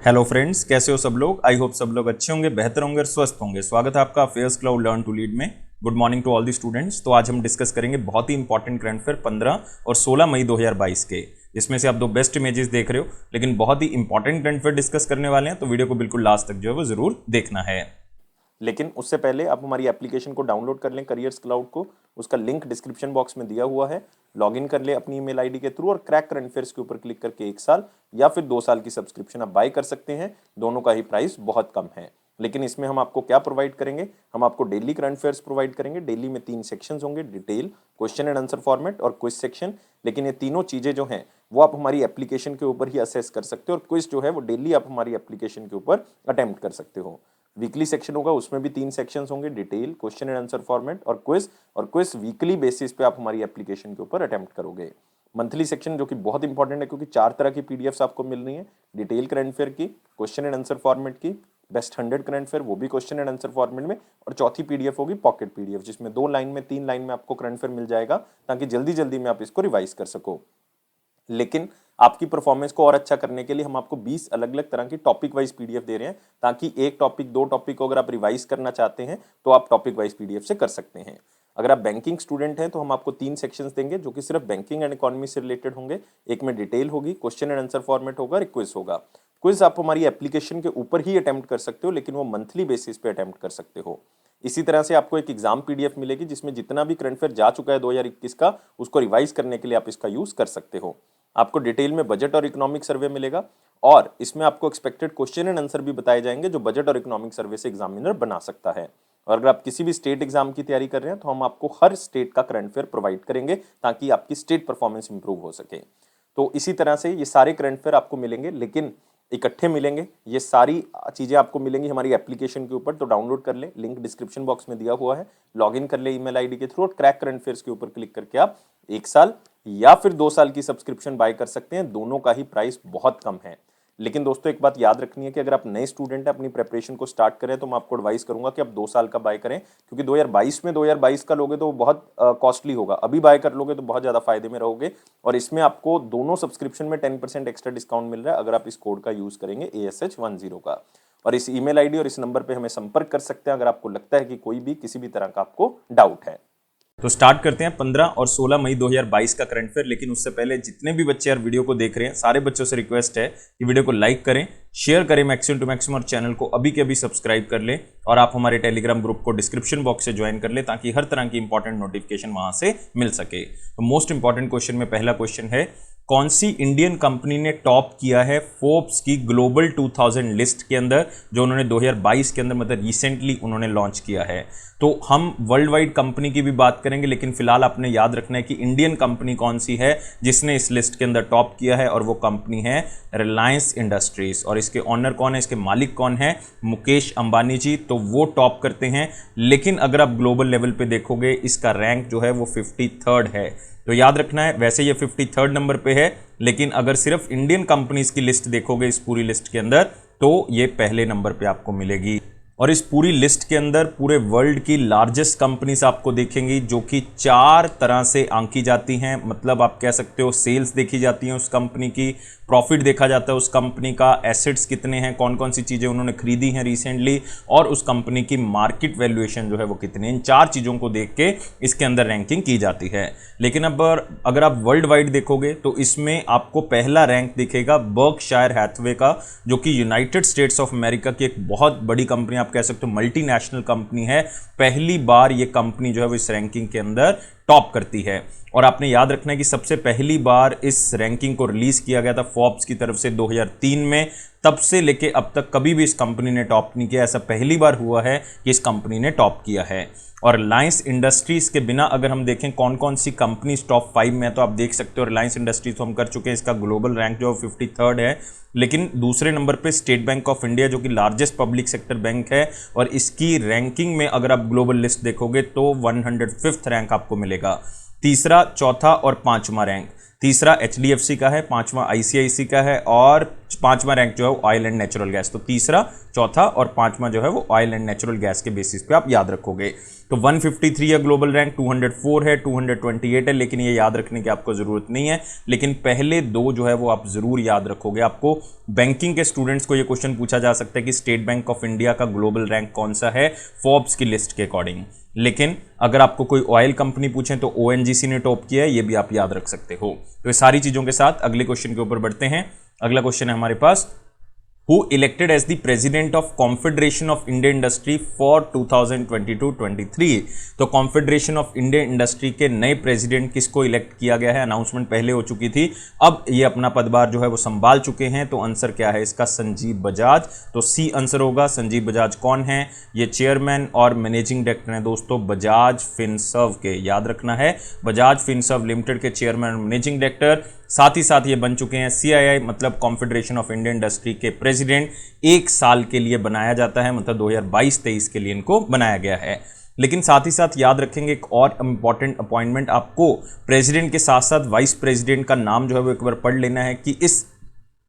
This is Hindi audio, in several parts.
हेलो फ्रेंड्स, कैसे हो सब लोग। आई होप सब लोग अच्छे होंगे, बेहतर होंगे और स्वस्थ होंगे। स्वागत है आपका affairs cloud learn to lead में। Good morning to all the students. तो आज हम डिस्कस करेंगे बहुत ही इंपॉर्टेंट करंट अफेयर 15 और 16 मई 2022 के। इसमें से आप दो बेस्ट इमेजेस देख रहे हो, लेकिन बहुत ही इंपॉर्टेंट करंट अफेयर डिस्कस करने वाले हैं, तो वीडियो को बिल्कुल लास्ट तक जो है वो जरूर देखना है। लेकिन उससे पहले आप हमारी एप्लीकेशन को डाउनलोड कर लें, करियर्स क्लाउड को। उसका लिंक डिस्क्रिप्शन बॉक्स में दिया हुआ है। लॉगिन कर ले अपनी ईमेल आईडी के थ्रू और क्रैक करंट अफेयर्स के ऊपर क्लिक करके 1 साल या फिर 2 साल की सब्सक्रिप्शन आप बाय कर सकते हैं। दोनों का ही प्राइस बहुत कम है। लेकिन इसमें हम आपको क्या प्रोवाइड करेंगे, हम आपको डेली करंट अफेयर्स प्रोवाइड करेंगे। डेली में 3 सेक्शंस होंगे, detail, question and answer format और क्विज सेक्शन। लेकिन ये तीनों चीजें जो हैं वो आप हमारी एप्लीकेशन के ऊपर ही असेस कर सकते हो और क्विज जो है वो डेली आप हमारी एप्लीकेशन के ऊपर अटेम्प्ट कर सकते हो। वीकली सेक्शन होगा, उसमें भी 3 सेक्शंस होंगे, detail, question and answer format और क्विज वीकली बेसिस पे आप हमारी एप्लीकेशन के ऊपर अटेम्प्ट करोगे। मंथली सेक्शन जो कि बहुत इंपॉर्टेंट है, क्योंकि 4 तरह की पीडीएफ्स आपको मिल रही हैं। डिटेल करंट अफेयर की, क्वेश्चन एंड आंसर फॉर्मेट की, बेस्ट 100 करंट अफेयर वो भी क्वेश्चन एंड आंसर फॉर्मेट में, और चौथी पीडीएफ होगी पॉकेट पीडीएफ, जिसमें 2 लाइन में 3 लाइन में आपको करंट अफेयर मिल जाएगा, ताकि जल्दी जल्दी में आप इसको रिवाइज कर सको। लेकिन आपकी परफॉर्मेंस को और अच्छा करने के लिए हम आपको 20 अलग अलग तरह की टॉपिक वाइज पीडीएफ दे रहे हैं, ताकि एक टॉपिक 2 टॉपिक को अगर आप रिवाइज करना चाहते हैं तो आप टॉपिक वाइज पीडीएफ से कर सकते हैं। अगर आप बैंकिंग स्टूडेंट हैं तो हम आपको 3 सेक्शंस देंगे जो कि सिर्फ बैंकिंग एंड इकोनॉमी से रिलेटेड होंगे। एक में डिटेल होगी, क्वेश्चन एंड आंसर फॉर्मेट होगा, क्विज होगा। क्विज आप हमारी एप्लीकेशन के ऊपर ही अटेम्प्ट कर सकते हो, लेकिन वो मंथली बेसिस पे अटेम्प्ट कर सकते हो। इसी तरह से आपको एक एग्जाम पीडीएफ मिलेगी, जिसमें जितना भी करंट अफेयर जा चुका है 2021 का, उसको रिवाइज करने के लिए आप इसका यूज कर सकते हो। आपको डिटेल में बजट और इकोनॉमिक सर्वे मिलेगा, और इसमें आपको एक्सपेक्टेड क्वेश्चन एंड आंसर भी बताए जाएंगे जो बजट और इकोनॉमिक सर्वे से एग्जामिनर बना सकता है। और अगर आप किसी भी स्टेट एग्जाम की तैयारी कर रहे हैं तो हम आपको हर स्टेट का करंट अफेयर प्रोवाइड करेंगे, ताकि आपकी स्टेट परफॉर्मेंस इंप्रूव हो सके। तो इसी तरह से ये सारे करंट अफेयर आपको मिलेंगे, लेकिन इकट्ठे मिलेंगे। ये सारी चीजें आपको मिलेंगी हमारी एप्लीकेशन के ऊपर, तो डाउनलोड कर ले, लिंक डिस्क्रिप्शन बॉक्स में दिया हुआ है। लॉगिन कर ले ईमेल आईडी के थ्रू और क्रैक करंट अफेयर्स के ऊपर क्लिक करके आप 1 साल या फिर 2 साल की सब्सक्रिप्शन बाय कर सकते हैं। दोनों का ही प्राइस बहुत कम है। लेकिन दोस्तों एक बात याद रखनी है कि अगर आप नए स्टूडेंट हैं, अपनी प्रिपरेशन को स्टार्ट करें, तो मैं आपको एडवाइस करूंगा कि आप 2 साल का बाय करें, क्योंकि 2022 का लोगे तो वो बहुत कॉस्टली होगा। अभी बाय कर लोगे तो बहुत ज़्यादा फायदे में रहोगे। और इसमें आपको दोनों सब्सक्रिप्शन में 10% एक्स्ट्रा डिस्काउंट मिल रहा है, अगर आप इस कोड का यूज़ करेंगे ASH10 का। और इस ईमेल आईडी और इस नंबर पर हमें संपर्क कर सकते हैं अगर आपको लगता है कि कोई भी किसी भी तरह का आपको डाउट है। तो स्टार्ट करते हैं 15 और 16 मई 2022 का करंट अफेयर। लेकिन उससे पहले जितने भी बच्चे यार वीडियो को देख रहे हैं, सारे बच्चों से रिक्वेस्ट है कि वीडियो को लाइक करें, शेयर करें मैक्सिमम टू मैक्सिमम, और चैनल को अभी के अभी सब्सक्राइब कर लें। और आप हमारे टेलीग्राम ग्रुप को डिस्क्रिप्शन बॉक्स से ज्वाइन कर लें, ताकि हर तरह की इंपॉर्टेंट नोटिफिकेशन वहां से मिल सके। तो मोस्ट इंपॉर्टेंट क्वेश्चन में पहला क्वेश्चन है, कौन सी इंडियन कंपनी ने टॉप किया है फोर्ब्स की ग्लोबल 2000 लिस्ट के अंदर, जो उन्होंने 2022 के अंदर मतलब रिसेंटली उन्होंने लॉन्च किया है। तो हम वर्ल्ड वाइड कंपनी की भी बात करेंगे, लेकिन फिलहाल आपने याद रखना है कि इंडियन कंपनी कौन सी है जिसने इस लिस्ट के अंदर टॉप किया है, और वो कंपनी है रिलायंस इंडस्ट्रीज। और इसके ऑनर कौन है, इसके मालिक कौन है, मुकेश अंबानी जी। तो वो टॉप करते हैं। लेकिन अगर आप ग्लोबल लेवल पे देखोगे, इसका रैंक जो है वो 53rd है। तो याद रखना है, वैसे ये 53rd नंबर पे है, लेकिन अगर सिर्फ इंडियन कंपनीज की लिस्ट देखोगे इस पूरी लिस्ट के अंदर, तो ये पहले नंबर पे आपको मिलेगी। और इस पूरी लिस्ट के अंदर पूरे वर्ल्ड की लार्जेस्ट कंपनीज आपको देखेंगी, जो कि 4 तरह से आंकी जाती हैं। मतलब आप कह सकते हो सेल्स देखी जाती हैं उस कंपनी की, प्रॉफिट देखा जाता है उस कंपनी का, एसेट्स कितने हैं, कौन कौन सी चीज़ें उन्होंने खरीदी हैं रिसेंटली, और उस कंपनी की मार्केट वैल्यूएशन जो है वो कितनी है। इन 4 चीज़ों को देख के इसके अंदर रैंकिंग की जाती है। लेकिन अब अगर आप वर्ल्ड वाइड देखोगे तो इसमें आपको पहला रैंक दिखेगा बर्कशायर हैथवे का, जो कि यूनाइटेड स्टेट्स ऑफ अमेरिका की एक बहुत बड़ी कंपनी, आप कह सकते हो मल्टीनेशनल कंपनी है। पहली बार ये कंपनी जो है वो इस रैंकिंग के अंदर टॉप करती है। और आपने याद रखना है कि सबसे पहली बार इस रैंकिंग को रिलीज किया गया था फोर्ब्स की तरफ से 2003 में। तब से लेके अब तक कभी भी इस कंपनी ने टॉप नहीं किया। ऐसा पहली बार हुआ है कि इस कंपनी ने टॉप किया है। और रिलायंस इंडस्ट्रीज के बिना अगर हम देखें कौन कौन सी कंपनीज टॉप 5 में, तो आप देख सकते हो रिलायंस इंडस्ट्रीज तो हम कर चुके हैं, इसका ग्लोबल रैंक जो 53rd है। लेकिन दूसरे नंबर पे स्टेट बैंक ऑफ इंडिया, जो कि लार्जेस्ट पब्लिक सेक्टर बैंक है, और इसकी रैंकिंग में अगर आप ग्लोबल लिस्ट देखोगे तो 105th रैंक आपको मिलेगा। तीसरा, चौथा और 5वां रैंक, तीसरा HDFC का है, 5वां ICICI का है, और पांचवा रैंक जो है ऑयल एंड नेचुरल गैस। तो तीसरा, चौथा और पांचवा जो है वो ऑयल एंड नेचुरल गैस के बेसिस पे आप याद रखोगे। तो 153 है ग्लोबल रैंक, 204 है, 228 है, लेकिन ये याद रखने की आपको जरूरत नहीं है। लेकिन पहले दो जो है वो आप जरूर याद रखोगे। आपको बैंकिंग के स्टूडेंट्स को ये क्वेश्चन पूछा जा सकता है कि स्टेट बैंक ऑफ इंडिया का ग्लोबल रैंक कौन सा है फोर्ब्स की लिस्ट के अकॉर्डिंग। लेकिन अगर आपको कोई ऑयल कंपनी पूछे तो ओएनजीसी ने टॉप किया है, ये भी आप याद रख सकते हो। तो ये सारी चीजों के साथ अगले क्वेश्चन के ऊपर बढ़ते हैं। अगला क्वेश्चन है हमारे पास, who elected as the president of Confederation of Indian Industry for 2022-23। तो कॉन्फेडरेशन ऑफ इंडियन इंडस्ट्री के नए प्रेसिडेंट किसको इलेक्ट किया गया है? अनाउंसमेंट पहले हो चुकी थी, अब ये अपना पदभार जो है वो संभाल चुके हैं। तो आंसर क्या है इसका? संजीव बजाज। तो सी आंसर होगा। संजीव बजाज कौन है? ये चेयरमैन और मैनेजिंग डायरेक्टर हैं दोस्तों बजाज फिनसर्व के, याद रखना है। बजाज फिनसर्व लिमिटेड के चेयरमैन और मैनेजिंग डायरेक्टर, साथ ही साथ ये बन चुके हैं सीआईआई मतलब कॉन्फेडरेशन ऑफ इंडियन इंडस्ट्री के प्रेसिडेंट। एक साल के लिए बनाया जाता है, मतलब 2022-23 के लिए इनको बनाया गया है। लेकिन साथ ही साथ याद रखेंगे एक और इंपॉर्टेंट अपॉइंटमेंट, आपको प्रेसिडेंट के साथ साथ वाइस प्रेसिडेंट का नाम जो है वो एक बार पढ़ लेना है कि इस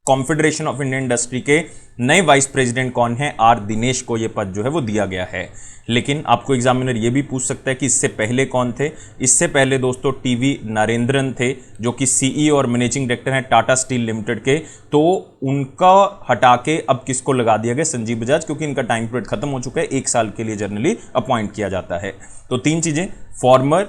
कॉन्फेडरेशन ऑफ इंडियन इंडस्ट्री के नए वाइस प्रेसिडेंट कौन है। आर दिनेश को ये पद जो है वो दिया गया है। लेकिन आपको एग्जामिनर ये भी पूछ सकता है कि इससे पहले कौन थे। इससे पहले दोस्तों टीवी नरेंद्रन थे, जो कि सीईओ और मैनेजिंग डायरेक्टर हैं टाटा स्टील लिमिटेड के। तो उनका हटा के अब किसको लगा दिया गया? संजीव बजाज, क्योंकि इनका टाइम पीरियड खत्म हो चुका है, एक साल के लिए जनरली अपॉइंट किया जाता है। तो तीन चीजें, फॉर्मर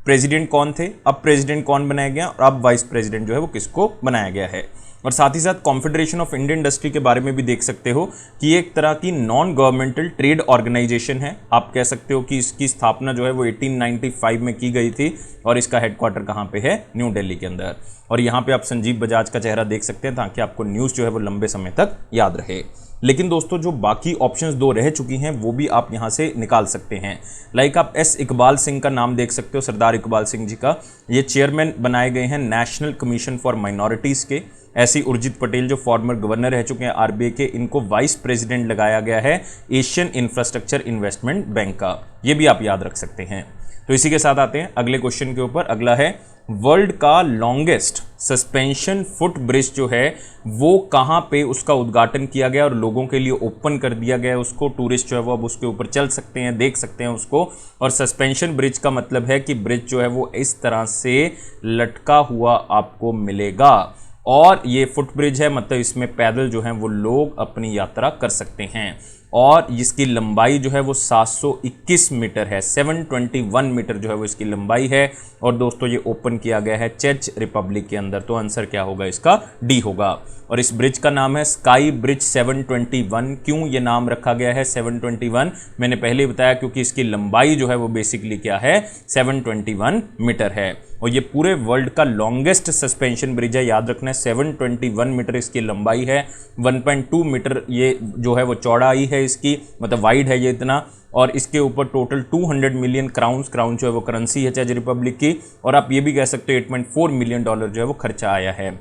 प्रेसिडेंट कौन थे, अब प्रेसिडेंट कौन बनाया गया, और अब वाइस प्रेसिडेंट जो है वो किसको बनाया गया है। और साथ ही साथ कॉन्फेडरेशन ऑफ इंडियन इंडस्ट्री के बारे में भी देख सकते हो कि एक तरह की नॉन गवर्नमेंटल ट्रेड ऑर्गेनाइजेशन है। आप कह सकते हो कि इसकी स्थापना जो है वो 1895 में की गई थी, और इसका हेडक्वार्टर कहाँ पे है? न्यू दिल्ली के अंदर। और यहाँ पे आप संजीव बजाज का चेहरा देख सकते हैं ताकि आपको न्यूज़ जो है वो लंबे समय तक याद रहे। लेकिन दोस्तों जो बाकी ऑप्शंस दो रह चुकी हैं वो भी आप यहाँ से निकाल सकते हैं। लाइक आप एस इकबाल सिंह का नाम देख सकते हो, सरदार इकबाल सिंह जी का। ये चेयरमैन बनाए गए हैं नेशनल कमीशन फॉर माइनॉरिटीज़ के। ऐसी उर्जित पटेल जो फॉर्मर गवर्नर रह चुके हैं आरबीआई के, इनको वाइस प्रेसिडेंट लगाया गया है एशियन इंफ्रास्ट्रक्चर इन्वेस्टमेंट बैंक का। ये भी आप याद रख सकते हैं। तो इसी के साथ आते हैं अगले क्वेश्चन के ऊपर। अगला है, वर्ल्ड का लॉन्गेस्ट सस्पेंशन फुट ब्रिज जो है वो कहाँ पे उसका उद्घाटन किया गया और लोगों के लिए ओपन कर दिया गया है उसको। टूरिस्ट जो है वो अब उसके ऊपर चल सकते हैं, देख सकते हैं उसको। और सस्पेंशन ब्रिज का मतलब है कि ब्रिज जो है वो इस तरह से लटका हुआ आपको मिलेगा, और ये फुट ब्रिज है, मतलब इसमें पैदल जो है वो लोग अपनी यात्रा कर सकते हैं। और इसकी लंबाई जो है वो 721 मीटर है, 721 मीटर जो है वो इसकी लंबाई है। और दोस्तों ये ओपन किया गया है चेक रिपब्लिक के अंदर। तो आंसर क्या होगा इसका? डी होगा। और इस ब्रिज का नाम है स्काई ब्रिज 721। क्यों ये नाम रखा गया है 721? मैंने पहले ही बताया, क्योंकि इसकी लंबाई जो है वो बेसिकली क्या है? 721 मीटर है। और ये पूरे वर्ल्ड का लॉन्गेस्ट सस्पेंशन ब्रिज है, याद रखना है। 721 मीटर इसकी लंबाई है, 1.2 मीटर ये जो है वो चौड़ाई है इसकी, मतलब वाइड है ये इतना। और इसके ऊपर टोटल 200 मिलियन क्राउन जो है वो करेंसी है चेक रिपब्लिक की। और आप ये भी कह सकते हो 8.4 मिलियन डॉलर जो है वो खर्चा आया है।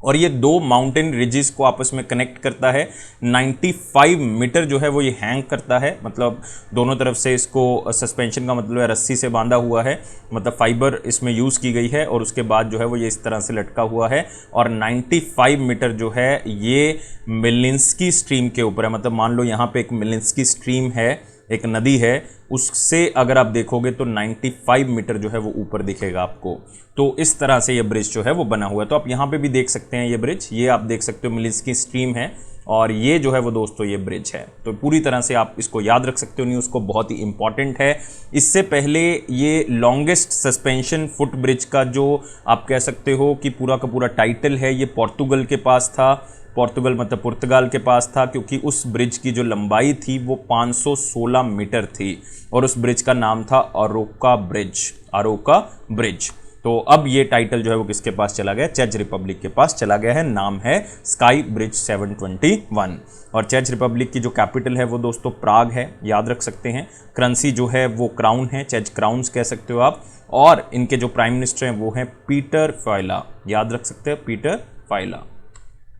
और ये दो माउंटेन रिजेस को आपस में कनेक्ट करता है। 95 मीटर जो है वो ये हैंग करता है, मतलब दोनों तरफ से इसको, सस्पेंशन का मतलब है रस्सी से बांधा हुआ है, मतलब फाइबर इसमें यूज़ की गई है। और उसके बाद जो है वो ये इस तरह से लटका हुआ है। और 95 मीटर जो है ये मिलिंस्की स्ट्रीम के ऊपर है, मतलब मान लो यहाँ पे एक मिलिंस्की स्ट्रीम है, एक नदी है, उससे अगर आप देखोगे तो 95 मीटर जो है वो ऊपर दिखेगा आपको। तो इस तरह से ये ब्रिज जो है वो बना हुआ है। तो आप यहाँ पे भी देख सकते हैं ये ब्रिज, ये आप देख सकते हो मिलिंस्की स्ट्रीम है, और ये जो है वो दोस्तों ये ब्रिज है। तो पूरी तरह से आप इसको याद रख सकते हो, न्यूज़ को बहुत ही इंपॉर्टेंट है। इससे पहले ये लॉन्गेस्ट सस्पेंशन फुट ब्रिज का जो आप कह सकते हो कि पूरा का पूरा टाइटल है, ये पोर्तुगल के पास था। पोर्तुगल मतलब पुर्तगाल के पास था, क्योंकि उस ब्रिज की जो लंबाई थी वो 516 मीटर थी, और उस ब्रिज का नाम था अरोका ब्रिज। तो अब ये टाइटल जो है वो किसके पास चला गया? चेक रिपब्लिक के पास चला गया है। नाम है स्काई ब्रिज 721। और चेक रिपब्लिक की जो कैपिटल है वो दोस्तों प्राग है, याद रख सकते हैं। करेंसी जो है वो क्राउन है, चेक क्राउन्स कह सकते हो आप। और इनके जो प्राइम मिनिस्टर हैं वो हैं पीटर फायला, याद रख सकते हो पीटर फायला।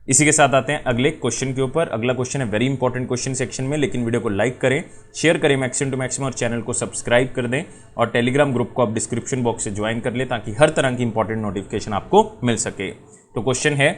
इसी के साथ आते हैं अगले क्वेश्चन के ऊपर। अगला क्वेश्चन है वेरी इंपॉर्टेंट क्वेश्चन सेक्शन में, लेकिन वीडियो को लाइक करें, शेयर करें मैक्सिमम टू मैक्सिमम, और चैनल को सब्सक्राइब कर दें। और टेलीग्राम ग्रुप को आप डिस्क्रिप्शन बॉक्स से ज्वाइन कर लें ताकि हर तरह की इंपॉर्टेंट नोटिफिकेशन आपको मिल सके। तो क्वेश्चन है,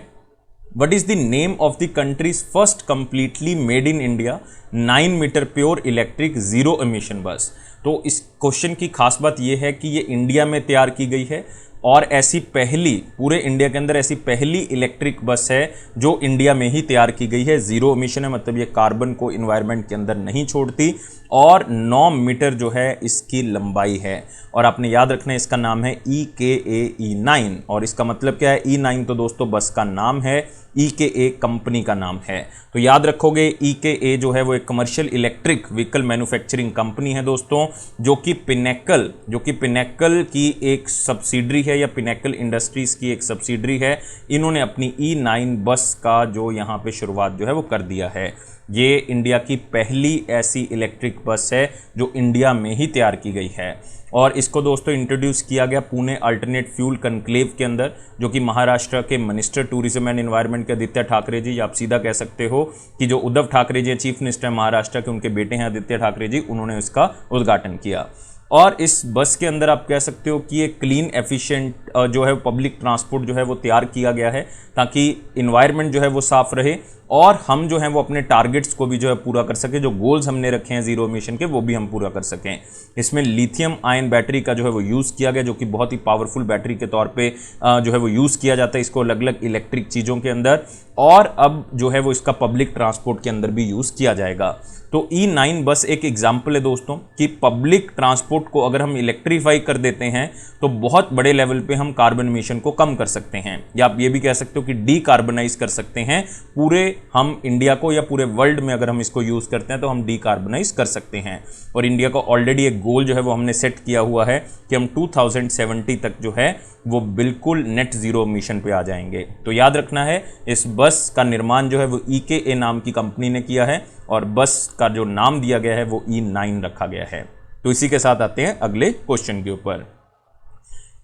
What is the name of the country's first completely made in India 9 meter pure electric zero emission bus? तो इस क्वेश्चन की खास बात यह है कि ये इंडिया में तैयार की गई है और ऐसी पहली, पूरे इंडिया के अंदर ऐसी पहली इलेक्ट्रिक बस है जो इंडिया में ही तैयार की गई है। जीरो एमिशन है, मतलब ये कार्बन को इन्वायरमेंट के अंदर नहीं छोड़ती और 9 मीटर जो है इसकी लंबाई है। और आपने याद रखना है इसका नाम है EKA E9। और इसका मतलब क्या है? E9 तो दोस्तों बस का नाम है, EKA कंपनी का नाम है। तो याद रखोगे EKA जो है वो एक commercial electric vehicle manufacturing company है दोस्तों, जो कि पिनेकल की एक सब्सिडरी है या पिनेकल इंडस्ट्रीज की एक सब्सिडरी है। इन्होंने अपनी E9 बस का जो यहाँ पे शुरुआत जो है वो कर दिया है। ये इंडिया की पहली ऐसी इलेक्ट्रिक बस है जो इंडिया में ही तैयार की गई है और इसको दोस्तों इंट्रोड्यूस किया गया पुणे अल्टरनेट फ्यूल कनक्लेव के अंदर, जो कि महाराष्ट्र के मिनिस्टर टूरिज्म एंड एनवायरनमेंट के आदित्य ठाकरे जी, या आप सीधा कह सकते हो कि जो उद्धव ठाकरे जी चीफ मिनिस्टर महाराष्ट्र के, उनके बेटे हैं आदित्य ठाकरे जी, उन्होंने इसका उद्घाटन किया। और इस बस के अंदर आप कह सकते हो कि ये क्लीन एफिशिएंट जो है पब्लिक ट्रांसपोर्ट जो है वो तैयार किया गया है ताकि इन्वायरमेंट जो है वो साफ रहे और हम जो है वो अपने टारगेट्स को भी जो है पूरा कर सके, जो गोल्स हमने रखे हैं जीरो एमिशन के वो भी हम पूरा कर सकें। इसमें लिथियम आयन बैटरी का जो है वो यूज़ किया गया, जो कि बहुत ही पावरफुल बैटरी के तौर पे जो है वो यूज़ किया जाता है इसको अलग अलग इलेक्ट्रिक चीज़ों के अंदर, और अब जो है वो इसका पब्लिक ट्रांसपोर्ट के अंदर भी यूज़ किया जाएगा। तो E9 बस एक एग्जाम्पल है दोस्तों कि पब्लिक ट्रांसपोर्ट को अगर हम इलेक्ट्रीफाई कर देते हैं तो बहुत बड़े लेवल पे हम कार्बन एमिशन को कम कर सकते हैं, या आप ये भी कह सकते हो कि डीकार्बनाइज कर सकते हैं पूरे हम इंडिया को, या पूरे वर्ल्ड में अगर हम इसको यूज़ करते हैं तो हम डीकार्बनाइज कर सकते हैं। और इंडिया को ऑलरेडी एक गोल जो है वो हमने सेट किया हुआ है कि हम 2070 तक जो है वो बिल्कुल नेट जीरो एमिशन पे आ जाएंगे। तो याद रखना है इस बस का निर्माण जो है वो EKA नाम की कंपनी ने किया है और बस का जो नाम दिया गया है वो E9 रखा गया है। तो इसी के साथ आते हैं अगले क्वेश्चन के ऊपर।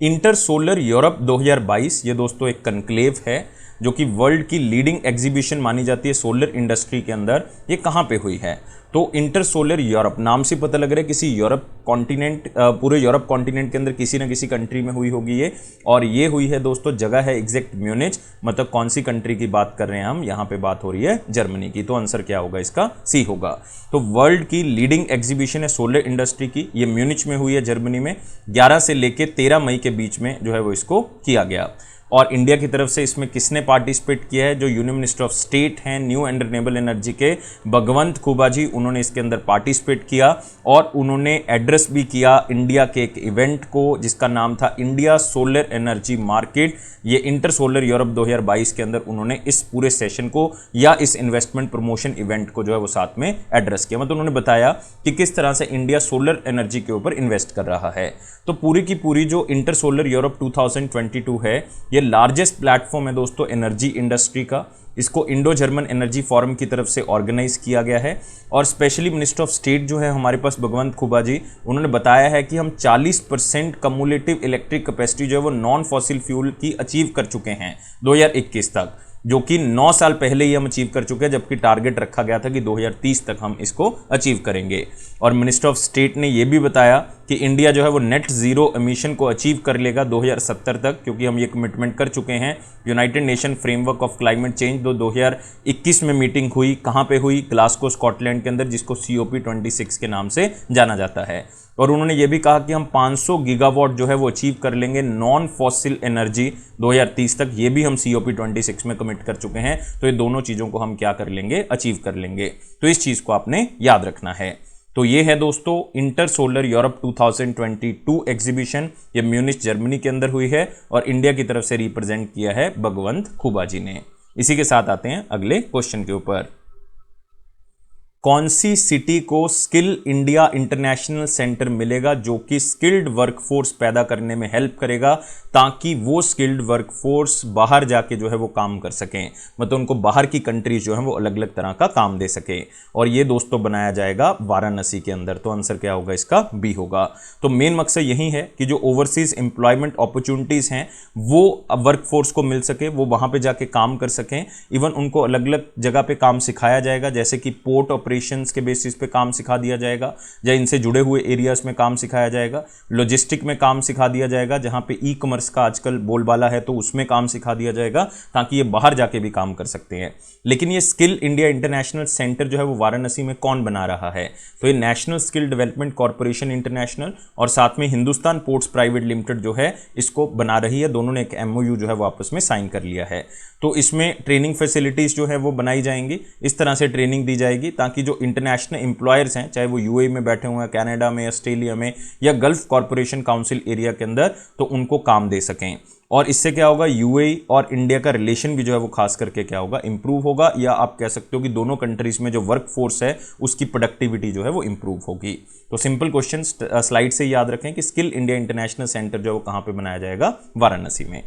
इंटर सोलर यूरोप 2022 ये दोस्तों एक कनक्लेव है जो कि वर्ल्ड की लीडिंग एग्जीबिशन मानी जाती है सोलर इंडस्ट्री के अंदर। ये कहाँ पे हुई है? तो इंटर सोलर यूरोप नाम से पता लग रहा है किसी यूरोप कॉन्टिनेंट, पूरे यूरोप कॉन्टिनेंट के अंदर किसी न किसी कंट्री में हुई होगी ये, और ये हुई है दोस्तों, जगह है एग्जैक्ट म्यूनिच। मतलब कौन सी कंट्री की बात कर रहे हैं हम? यहाँ पे बात हो रही है जर्मनी की। तो आंसर क्या होगा इसका? सी होगा। तो वर्ल्ड की लीडिंग एग्जीबिशन है सोलर इंडस्ट्री की, ये म्यूनिच में हुई है जर्मनी में। 11 से लेके 13 मई के बीच में जो है वो इसको किया गया। और इंडिया की तरफ से इसमें किसने पार्टिसिपेट किया है? जो यूनियन मिनिस्टर ऑफ स्टेट हैं न्यू एंड रिन्यूएबल एनर्जी के भगवंत खुबा जी, उन्होंने इसके अंदर पार्टिसिपेट किया और उन्होंने एड्रेस भी किया इंडिया के एक इवेंट को जिसका नाम था इंडिया सोलर एनर्जी मार्केट। ये इंटर सोलर यूरोप 2022 के अंदर उन्होंने इस पूरे सेशन को या इस इन्वेस्टमेंट प्रमोशन इवेंट को जो है वो साथ में एड्रेस किया। मतलब उन्होंने बताया कि किस तरह से इंडिया सोलर एनर्जी के ऊपर इन्वेस्ट कर रहा है। तो पूरी की पूरी जो इंटर सोलर यूरोप 2022 है ये लार्जेस्ट प्लेटफॉर्म है दोस्तों एनर्जी इंडस्ट्री का। इसको इंडो जर्मन एनर्जी फोरम की तरफ से ऑर्गेनाइज किया गया है और स्पेशली मिनिस्टर ऑफ स्टेट जो है हमारे पास भगवंत खुबा जी, उन्होंने बताया है कि हम 40% कम्युलेटिव इलेक्ट्रिक कैपेसिटी जो है वो नॉन फॉसिल फ्यूल की अचीव कर चुके हैं 2021 तक, जो कि 9 साल पहले ही हम अचीव कर चुके हैं, जबकि टारगेट रखा गया था कि 2030 तक हम इसको अचीव करेंगे। और मिनिस्टर ऑफ स्टेट ने यह भी बताया कि इंडिया जो है वो नेट जीरो एमिशन को अचीव कर लेगा 2070 तक, क्योंकि हम ये कमिटमेंट कर चुके हैं। United nation framework of climate change 2021 में मीटिंग हुई, कहाँ पे हुई? ग्लासगो स्कॉटलैंड के अंदर, जिसको COP26 के नाम से जाना जाता है। और उन्होंने ये भी कहा कि हम 500 गीगावाट जो है वो अचीव कर लेंगे नॉन फॉसिल एनर्जी 2030 तक। ये भी हम COP26 में कमिट कर चुके हैं। तो ये दोनों चीज़ों को हम क्या कर लेंगे? अचीव कर लेंगे। तो इस चीज़ को आपने याद रखना है। तो ये है दोस्तों इंटर सोलर यूरोप 2022 एग्जीबिशन। ये म्यूनिच जर्मनी के अंदर हुई है और इंडिया की तरफ से रिप्रेजेंट किया है भगवंत खुबा जी ने। इसी के साथ आते हैं अगले क्वेश्चन के ऊपर। कौन सी सिटी को स्किल इंडिया इंटरनेशनल सेंटर मिलेगा जो कि स्किल्ड वर्कफोर्स पैदा करने में हेल्प करेगा, ताकि वो स्किल्ड वर्कफोर्स बाहर जाके जो है वो काम कर सकें, मतलब उनको बाहर की कंट्रीज जो है वो अलग अलग तरह का काम दे सके। और ये दोस्तों बनाया जाएगा वाराणसी के अंदर। तो आंसर क्या होगा इसका? बी होगा। तो मेन मकसद यही है कि जो ओवरसीज एम्प्लॉयमेंट अपॉर्चुनिटीज़ हैं वो वर्कफोर्स को मिल सके, वो वहाँ पर जाके काम कर सकें। इवन उनको अलग अलग जगह पर काम सिखाया जाएगा, जैसे कि पोर्ट ऑपरेशंस के बेसिस पे काम सिखा दिया जाएगा, या इनसे जुड़े हुए एरियाज में काम सिखाया जाएगा। लॉजिस्टिक में काम सिखा दिया जाएगा, जहां पे ई कॉमर्स का आजकल बोलबाला है तो उसमें काम सिखा दिया जाएगा ताकि ये बाहर जाके भी काम कर सकते हैं। लेकिन ये स्किल इंडिया इंटरनेशनल सेंटर जो है वो वाराणसी में कौन बना रहा है? तो ये national skill development corporation international और साथ में हिंदुस्तान पोर्ट्स प्राइवेट लिमिटेड जो है इसको बना रही है। दोनों ने एक MOU जो है वो आपस में साइन कर लिया है। तो इसमें ट्रेनिंग फैसिलिटीज जो है वो बनाई जाएंगी, इस तरह से ट्रेनिंग दी जाएगी ताकि जो इंटरनेशनल एम्प्लॉयर्स हैं, चाहे वो UAE में बैठे हुए हैं, कनाडा में, ऑस्ट्रेलिया में या गल्फ कॉर्पोरेशन काउंसिल एरिया के अंदर, तो उनको काम दे सकें। और इससे क्या होगा, UAE और इंडिया का रिलेशन भी जो है वो खास करके क्या होगा, इंप्रूव होगा, या आप कह सकते हो कि दोनों कंट्रीज में जो वर्क फोर्स है उसकी प्रोडक्टिविटी जो है वो इंप्रूव होगी। तो सिंपल क्वेश्चन स्लाइड से याद रखें कि स्किल इंडिया इंटरनेशनल सेंटर जो है वो कहाँ पे बनाया जाएगा, वाराणसी में।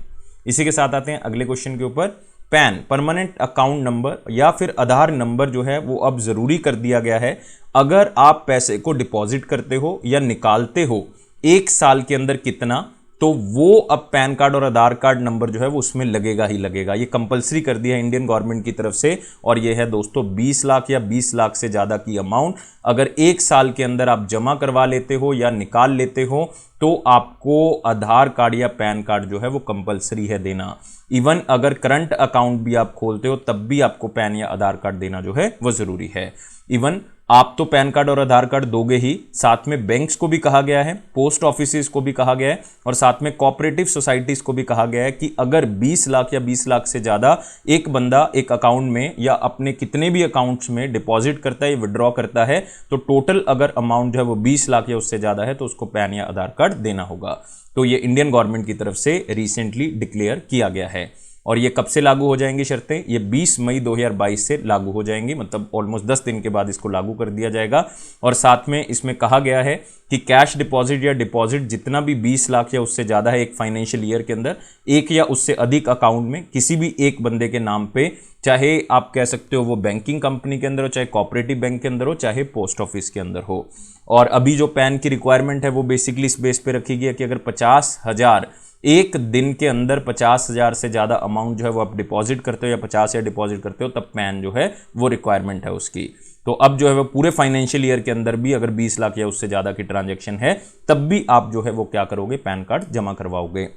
इसी के साथ आते हैं अगले क्वेश्चन के ऊपर। पैन परमानेंट अकाउंट नंबर या फिर आधार नंबर जो है वो अब जरूरी कर दिया गया है। अगर आप पैसे को डिपॉजिट करते हो या निकालते हो 1 साल के अंदर कितना, तो वो अब पैन कार्ड और आधार कार्ड नंबर जो है वो उसमें लगेगा ही लगेगा। ये कंपलसरी कर दिया है इंडियन गवर्नमेंट की तरफ से, और ये है दोस्तों 20 लाख या 20 लाख से ज़्यादा की अमाउंट अगर 1 साल के अंदर आप जमा करवा लेते हो या निकाल लेते हो तो आपको आधार कार्ड या पैन कार्ड जो है वो कंपलसरी है देना। इवन अगर करंट अकाउंट भी आप खोलते हो तब भी आपको पैन या आधार कार्ड देना जो है वो ज़रूरी है। इवन आप तो पैन कार्ड और आधार कार्ड दोगे ही, साथ में बैंक्स को भी कहा गया है, पोस्ट ऑफिसेज को भी कहा गया है, और साथ में कोऑपरेटिव सोसाइटीज को भी कहा गया है कि अगर 20 लाख या 20 लाख से ज़्यादा एक बंदा एक अकाउंट में या अपने कितने भी अकाउंट्स में डिपॉजिट करता है या विड्रॉ करता है, तो टोटल अगर अमाउंट जो है वो 20 लाख या उससे ज़्यादा है तो उसको पैन या आधार कार्ड देना होगा। तो ये इंडियन गवर्नमेंट की तरफ से रिसेंटली डिक्लेयर किया गया है। और ये कब से लागू हो जाएंगी शर्तें? ये 20 मई 2022 से लागू हो जाएंगी, मतलब ऑलमोस्ट 10 दिन के बाद इसको लागू कर दिया जाएगा। और साथ में इसमें कहा गया है कि कैश डिपॉजिट या डिपॉजिट जितना भी 20 लाख या उससे ज़्यादा है एक फाइनेंशियल ईयर के अंदर, एक या उससे अधिक अकाउंट में किसी भी एक बंदे के नाम पे, चाहे आप कह सकते हो वो बैंकिंग कंपनी के अंदर हो, चाहे कोऑपरेटिव बैंक के अंदर हो, चाहे पोस्ट ऑफिस के अंदर हो। और अभी जो पैन की रिक्वायरमेंट है वो बेसिकली इस बेस पे रखी गई है कि अगर 50,000 एक दिन के अंदर 50,000 से ज़्यादा अमाउंट जो है वो आप डिपॉजिट करते हो या 50,000 डिपॉजिट करते हो तब पैन जो है वो रिक्वायरमेंट है उसकी। तो अब जो है वो पूरे फाइनेंशियल ईयर के अंदर भी अगर 20 लाख या उससे ज़्यादा की ट्रांजैक्शन है तब भी आप जो है वो क्या करोगे, पैन कार्ड जमा करवाओगे।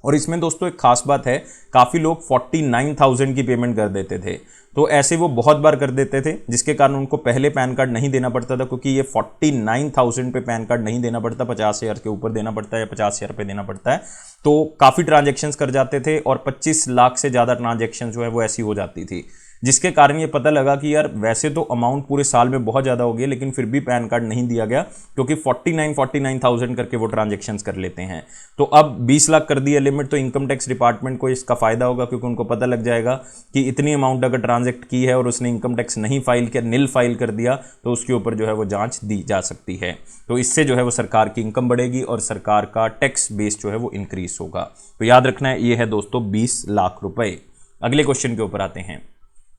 और इसमें दोस्तों एक खास बात है, काफ़ी लोग 49,000 की पेमेंट कर देते थे, तो ऐसे वो बहुत बार कर देते थे जिसके कारण उनको पहले पैन कार्ड नहीं देना पड़ता था, क्योंकि ये 49,000 पे पैन कार्ड नहीं देना पड़ता, 50,000 के ऊपर देना पड़ता है या 50,000 पे देना पड़ता है। तो काफ़ी ट्रांजेक्शन्स कर जाते थे और 25 लाख से ज़्यादा ट्रांजेक्शन जो है वो ऐसी हो जाती थी, जिसके कारण ये पता लगा कि यार वैसे तो अमाउंट पूरे साल में बहुत ज़्यादा हो गया लेकिन फिर भी पैन कार्ड नहीं दिया गया, क्योंकि 49,000 करके वो ट्रांजेक्शन्स कर लेते हैं। तो अब 20 लाख कर दिया लिमिट, तो इनकम टैक्स डिपार्टमेंट को इसका फ़ायदा होगा, क्योंकि उनको पता लग जाएगा कि इतनी अमाउंट अगर ट्रांजेक्ट की है और उसने इनकम टैक्स नहीं फाइल किया, निल फाइल कर दिया, तो उसके ऊपर जो है वो जाँच दी जा सकती है। तो इससे जो है वो सरकार की इनकम बढ़ेगी और सरकार का टैक्स बेस जो है वो इंक्रीज होगा। तो याद रखना है, ये है दोस्तों 20 लाख रुपए। अगले क्वेश्चन के ऊपर आते हैं।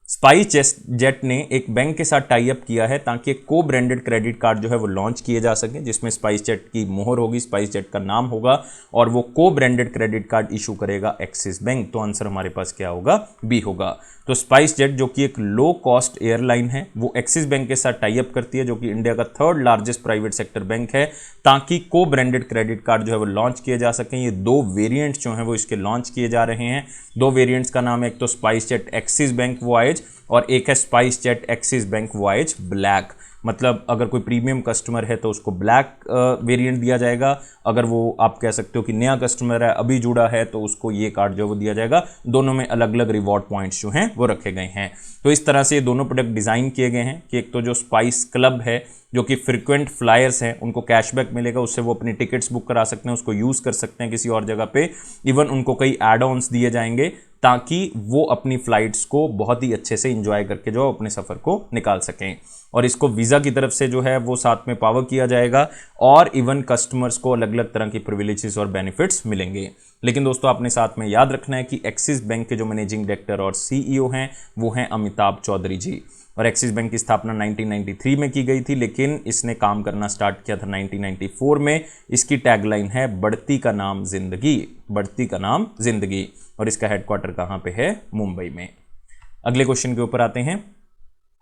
स्पाइस जेट ने एक बैंक के साथ टाई अप किया है ताकि एक को ब्रांडेड क्रेडिट कार्ड जो है वो लॉन्च किए जा सके, जिसमें स्पाइस जेट की मोहर होगी, स्पाइस जेट का नाम होगा, और वो को ब्रांडेड क्रेडिट कार्ड इशू करेगा एक्सिस बैंक। तो आंसर हमारे पास क्या होगा, बी होगा। तो स्पाइस जेट जो कि एक लो कॉस्ट एयरलाइन है, वो एक्सिस बैंक के साथ टाई अप करती है, जो कि इंडिया का 3rd largest private sector bank है, ताकि को ब्रांडेड क्रेडिट कार्ड जो है वो लॉन्च किए जा सकें। ये 2 वेरिएंट्स जो हैं वो इसके लॉन्च किए जा रहे हैं। 2 वेरिएंट्स का नाम है, एक तो spice jet axis bank voyage और एक है spice jet axis bank voyage black. मतलब अगर कोई प्रीमियम कस्टमर है तो उसको ब्लैक वेरिएंट दिया जाएगा, अगर वो आप कह सकते हो कि नया कस्टमर है, अभी जुड़ा है, तो उसको ये कार्ड जो वो दिया जाएगा। दोनों में अलग अलग रिवॉर्ड पॉइंट्स जो हैं वो रखे गए हैं। तो इस तरह से ये दोनों प्रोडक्ट डिज़ाइन किए गए हैं कि एक तो जो स्पाइस क्लब है, जो कि फ्रिक्वेंट फ्लायर्स हैं, उनको कैशबैक मिलेगा, उससे वो अपनी टिकट्स बुक करा सकते हैं, उसको यूज़ कर सकते हैं किसी और जगह पे। इवन उनको कई एड ऑन्स दिए जाएंगे ताकि वो अपनी फ़्लाइट्स को बहुत ही अच्छे से इंजॉय करके जो अपने सफ़र को निकाल सकें। और इसको वीज़ा की तरफ से जो है वो साथ में पावर किया जाएगा, और इवन कस्टमर्स को अलग अलग तरह की प्रिविलेजेस और बेनिफिट्स मिलेंगे। लेकिन दोस्तों आपने साथ में याद रखना है कि एक्सिस बैंक के जो मैनेजिंग डायरेक्टर और CEO हैं वो हैं अमिताभ चौधरी जी। और एक्सिस बैंक की स्थापना 1993 में की गई थी, लेकिन इसने काम करना स्टार्ट किया था 1994 में। इसकी टैगलाइन है, बढ़ती का नाम जिंदगी, बढ़ती का नाम जिंदगी, और इसका हेडक्वार्टर कहाँ पे है, मुंबई में। अगले क्वेश्चन के ऊपर आते हैं।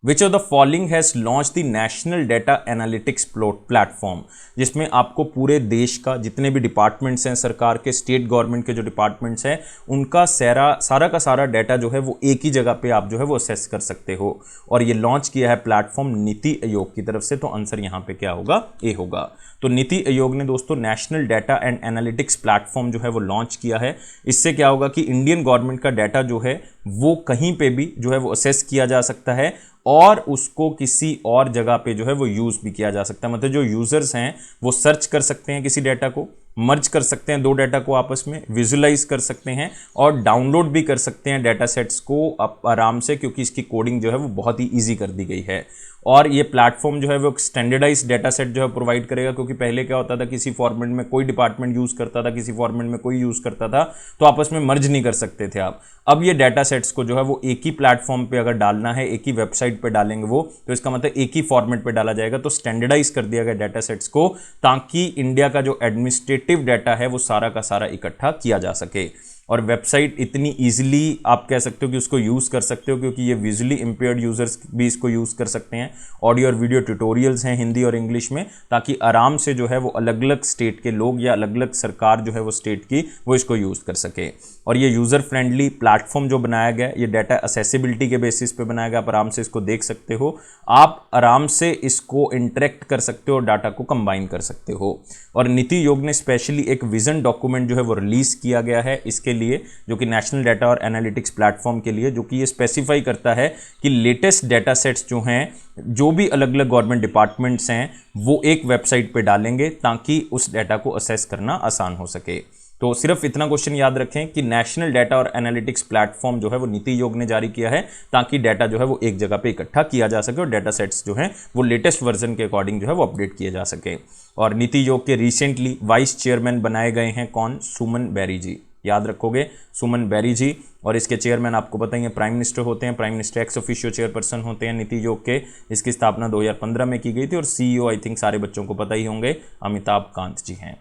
Which of the following has launch the national data analytics platform, जिसमें आपको पूरे देश का जितने भी डिपार्टमेंट्स हैं सरकार के, स्टेट गवर्नमेंट के जो डिपार्टमेंट्स हैं, उनका सारा का सारा डाटा जो है वो एक ही जगह पे आप जो है वो असेस कर सकते हो। और ये लॉन्च किया है प्लेटफॉर्म नीति आयोग की तरफ से। तो आंसर यहाँ पे क्या होगा, ए होगा। तो नीति आयोग ने दोस्तों national data and analytics platform जो है वो लॉन्च किया है। इससे क्या होगा कि इंडियन गवर्नमेंट का डाटा जो है वो कहीं पे भी जो है वो असेस किया जा सकता है और उसको किसी और जगह पे जो है वो यूज़ भी किया जा सकता है। मतलब जो यूज़र्स हैं वो सर्च कर सकते हैं किसी डाटा को, मर्ज कर सकते हैं दो डाटा को आपस में, विजुलाइज कर सकते हैं और डाउनलोड भी कर सकते हैं डाटा सेट्स को आराम से, क्योंकि इसकी कोडिंग जो है वो बहुत ही ईजी कर दी गई है। और ये प्लेटफॉर्म जो है वो स्टैंडर्डाइज डाटा सेट जो है प्रोवाइड करेगा, क्योंकि पहले क्या होता था किसी फॉर्मेट में कोई डिपार्टमेंट यूज़ करता था, किसी फॉर्मेट में कोई यूज़ करता था, तो आपस में मर्ज नहीं कर सकते थे आप। अब ये डाटा सेट्स को जो है वो एक ही प्लेटफॉर्म पे अगर डालना है, एक ही वेबसाइट पे डालेंगे वो, तो इसका मतलब एक ही फॉर्मेट पे डाला जाएगा। तो स्टैंडर्डाइज कर दिया गया डाटा सेट्स को, ताकि इंडिया का जो एडमिनिस्ट्रेटिव डाटा है वो सारा का सारा इकट्ठा किया जा सके। और वेबसाइट इतनी इजीली आप कह सकते हो कि उसको यूज़ कर सकते हो, क्योंकि ये विजुअली इंपेयर्ड यूजर्स भी इसको यूज़ कर सकते हैं। ऑडियो और वीडियो ट्यूटोरियल्स हैं हिंदी और इंग्लिश में, ताकि आराम से जो है वो अलग अलग स्टेट के लोग या अलग अलग सरकार जो है वो स्टेट की वो इसको यूज़ कर सके। और ये यूज़र फ्रेंडली प्लेटफॉर्म जो बनाया गया, ये डाटा असेसिबिलिटी के बेसिस पे बनाया गया। आप आराम से इसको देख सकते हो, आप आराम से इसको इंटरेक्ट कर सकते हो और डाटा को कंबाइन कर सकते हो। और नीति आयोग ने स्पेशली एक विजन डॉक्यूमेंट जो है वो रिलीज किया गया है इसके लिए, जो कि नेशनल डाटा और एनालिटिक्स प्लेटफॉर्म के लिए, जो कि ये स्पेसिफाई करता है कि लेटेस्ट डाटा सेट्स जो हैं, जो भी अलग अलग गवर्नमेंट डिपार्टमेंट्स हैं, वो एक वेबसाइट पे डालेंगे ताकि उस डाटा को असेस करना आसान हो सके। तो सिर्फ इतना क्वेश्चन याद रखें कि नेशनल डाटा और एनालिटिक्स प्लेटफॉर्म जो है वो नीति आयोग ने जारी किया है, ताकि डाटा जो है वो एक जगह पे इकट्ठा किया जा सके और डाटा सेट्स जो हैं वो लेटेस्ट वर्जन के अकॉर्डिंग जो है वो अपडेट किए जा सके। और नीति आयोग के रिसेंटली वाइस चेयरमैन बनाए गए हैं कौन, सुमन बैरी जी, याद रखोगे सुमन बैरी जी। और इसके चेयरमैन आपको पता ही है प्राइम मिनिस्टर होते हैं, prime minister ex officio chairperson होते हैं नीति आयोग के। इसकी स्थापना 2015 में की गई थी और सीईओ आई थिंक सारे बच्चों को पता ही होंगे, अमिताभ कांत जी हैं।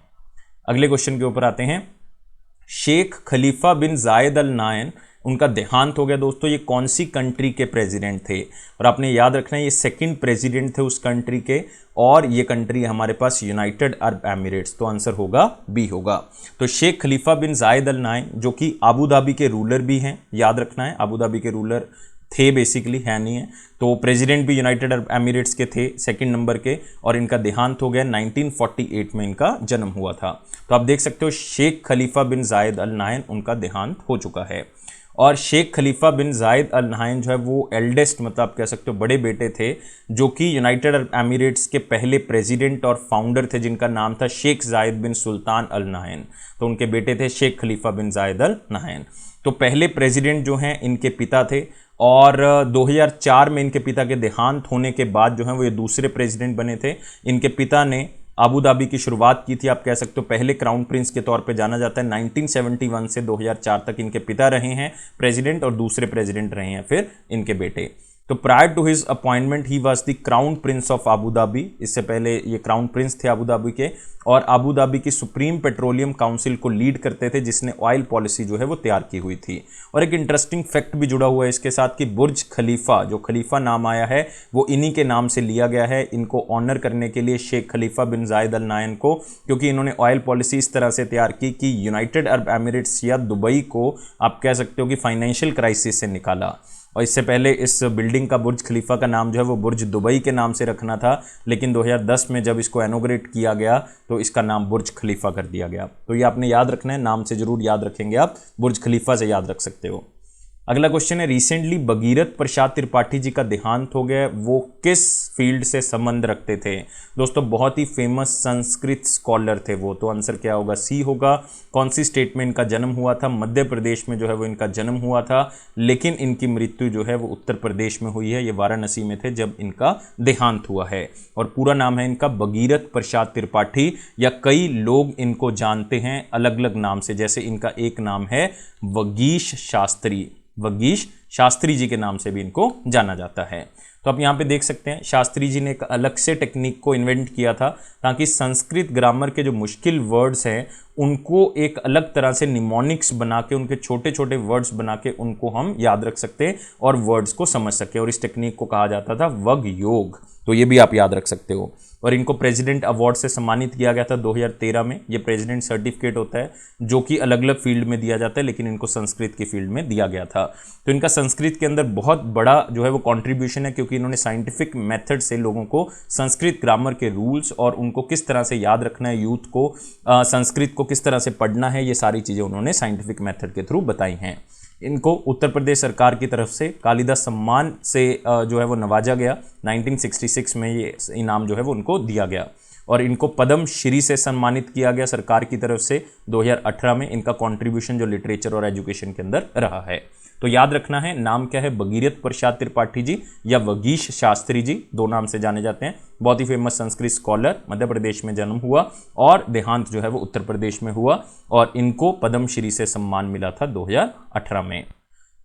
अगले क्वेश्चन के ऊपर आते हैं। शेख खलीफा बिन जायद अल नाहयान, उनका देहांत हो गया दोस्तों। ये कौन सी कंट्री के प्रेसिडेंट थे? और आपने याद रखना है ये सेकंड प्रेसिडेंट थे उस कंट्री के, और ये कंट्री हमारे पास यूनाइटेड अरब एमिरेट्स। तो आंसर होगा बी होगा। तो शेख खलीफा बिन जायद अल नाहयान, जो कि आबू धाबी के रूलर भी हैं, याद रखना है आबू धाबी के रूलर थे, बेसिकली है नहीं है, तो प्रेसिडेंट भी यूनाइटेड अरब एमिरेट्स के थे सेकंड नंबर के, और इनका देहांत हो गया 1948 में इनका जन्म हुआ था। तो आप देख सकते हो शेख खलीफा बिन जायद अल नाहयान, उनका देहांत हो चुका है। और शेख खलीफा बिन जायद अल नाहयान जो है वो एल्डेस्ट, मतलब आप कह सकते हो बड़े बेटे थे, जो कि यूनाइटेड अरब एमिरेट्स के पहले प्रेसिडेंट और फाउंडर थे, जिनका नाम था शेख जायद बिन सुल्तान अल नाहयान। तो उनके बेटे थे शेख खलीफा बिन जायद अल नाहयान। तो पहले प्रेसिडेंट जो हैं इनके पिता थे, और 2004 में इनके पिता के देहांत होने के बाद जो है वो ये दूसरे प्रेसिडेंट बने थे। इनके पिता ने आबू धाबी की शुरुआत की थी, आप कह सकते हो पहले क्राउन प्रिंस के तौर पे जाना जाता है। 1971 से 2004 तक इनके पिता रहे हैं प्रेसिडेंट, और दूसरे प्रेसिडेंट रहे हैं फिर इनके बेटे। तो prior to his appointment he was the crown prince of Abu Dhabi. इससे पहले ये क्राउन प्रिंस थे आबू धाबी के, और आबू धाबी की सुप्रीम पेट्रोलियम काउंसिल को लीड करते थे, जिसने ऑयल पॉलिसी जो है वो तैयार की हुई थी। और एक इंटरेस्टिंग फैक्ट भी जुड़ा हुआ है इसके साथ कि बुर्ज खलीफा, जो खलीफा नाम आया है वो इन्हीं के नाम से लिया गया है। इनको ऑनर करने के लिए शेख खलीफा बिन जायद अल नाहयान को, क्योंकि इन्होंने ऑयल पॉलिसी इस तरह से तैयार की कि यूनाइटेड अरब एमिरेट्स या दुबई को आप कह सकते हो कि फाइनेंशियल क्राइसिस से निकाला। और इससे पहले इस बिल्डिंग का बुर्ज खलीफा का नाम जो है वो बुर्ज दुबई के नाम से रखना था, लेकिन 2010 में जब इसको इनॉग्रेट किया गया तो इसका नाम बुर्ज खलीफा कर दिया गया। तो ये आपने याद रखना है, नाम से जरूर याद रखेंगे आप, बुर्ज खलीफा से याद रख सकते हो। अगला क्वेश्चन है, रिसेंटली भगीरथ प्रसाद त्रिपाठी जी का देहांत हो गया, वो किस फील्ड से संबंध रखते थे? दोस्तों बहुत ही फेमस संस्कृत स्कॉलर थे वो। तो आंसर क्या होगा, सी होगा। कौन सी स्टेट में इनका जन्म हुआ था? मध्य प्रदेश में जो है वो इनका जन्म हुआ था, लेकिन इनकी मृत्यु जो है वो उत्तर प्रदेश में हुई है। ये वाराणसी में थे जब इनका देहांत हुआ है। और पूरा नाम है इनका भगीरथ प्रसाद त्रिपाठी, या कई लोग इनको जानते हैं अलग अलग नाम से, जैसे इनका एक नाम है वगीश शास्त्री, वगीश शास्त्री जी के नाम से भी इनको जाना जाता है। तो आप यहाँ पे देख सकते हैं शास्त्री जी ने एक अलग से टेक्निक को इन्वेंट किया था ताकि संस्कृत ग्रामर के जो मुश्किल वर्ड्स हैं उनको एक अलग तरह से निमोनिक्स बना के, उनके छोटे छोटे वर्ड्स बना के उनको हम याद रख सकते हैं और वर्ड्स को समझ सके, और इस टेक्निक को कहा जाता था वग योग। तो ये भी आप याद रख सकते हो। और इनको प्रेसिडेंट अवार्ड से सम्मानित किया गया था 2013 में। ये प्रेसिडेंट सर्टिफिकेट होता है जो कि अलग अलग फील्ड में दिया जाता है, लेकिन इनको संस्कृत की फील्ड में दिया गया था। तो इनका संस्कृत के अंदर बहुत बड़ा जो है वो कंट्रीब्यूशन है, क्योंकि इन्होंने साइंटिफिक मेथड से लोगों को संस्कृत ग्रामर के रूल्स और उनको किस तरह से याद रखना है, यूथ को संस्कृत को किस तरह से पढ़ना है, ये सारी चीज़ें उन्होंने साइंटिफिक मेथड के थ्रू बताई हैं। इनको उत्तर प्रदेश सरकार की तरफ से कालिदास सम्मान से जो है वो नवाजा गया। 1966 में ये इनाम जो है वो उनको दिया गया, और इनको पद्म श्री से सम्मानित किया गया सरकार की तरफ से 2018 में। इनका कंट्रीब्यूशन जो लिटरेचर और एजुकेशन के अंदर रहा है। तो याद रखना है, नाम क्या है, भगीरथ प्रसाद त्रिपाठी जी या वगीश शास्त्री जी, दो नाम से जाने जाते हैं। बहुत ही फेमस संस्कृत स्कॉलर, मध्य प्रदेश में जन्म हुआ और देहांत जो है वो उत्तर प्रदेश में हुआ, और इनको पद्म श्री से सम्मान मिला था 2018 में।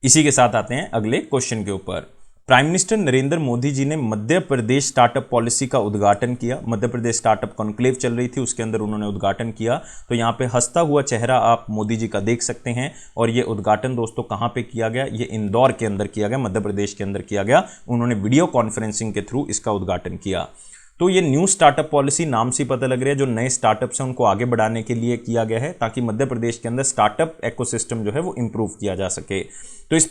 इसी के साथ आते हैं अगले क्वेश्चन के ऊपर। प्राइम मिनिस्टर नरेंद्र मोदी जी ने मध्य प्रदेश स्टार्टअप पॉलिसी का उद्घाटन किया। मध्य प्रदेश स्टार्टअप कॉन्क्लेव चल रही थी, उसके अंदर उन्होंने उद्घाटन किया। तो यहाँ पे हंसता हुआ चेहरा आप मोदी जी का देख सकते हैं। और ये उद्घाटन दोस्तों कहाँ पे किया गया, ये इंदौर के अंदर किया गया, मध्य प्रदेश के अंदर किया गया। उन्होंने वीडियो कॉन्फ्रेंसिंग के थ्रू इसका उद्घाटन किया। तो ये न्यू स्टार्टअप पॉलिसी नाम से पता लग रहा है जो नए स्टार्टअप्स हैं उनको आगे बढ़ाने के लिए किया गया है, ताकि मध्य प्रदेश के अंदर स्टार्टअप इकोसिस्टम जो है वो इम्प्रूव किया जा सके। तो इस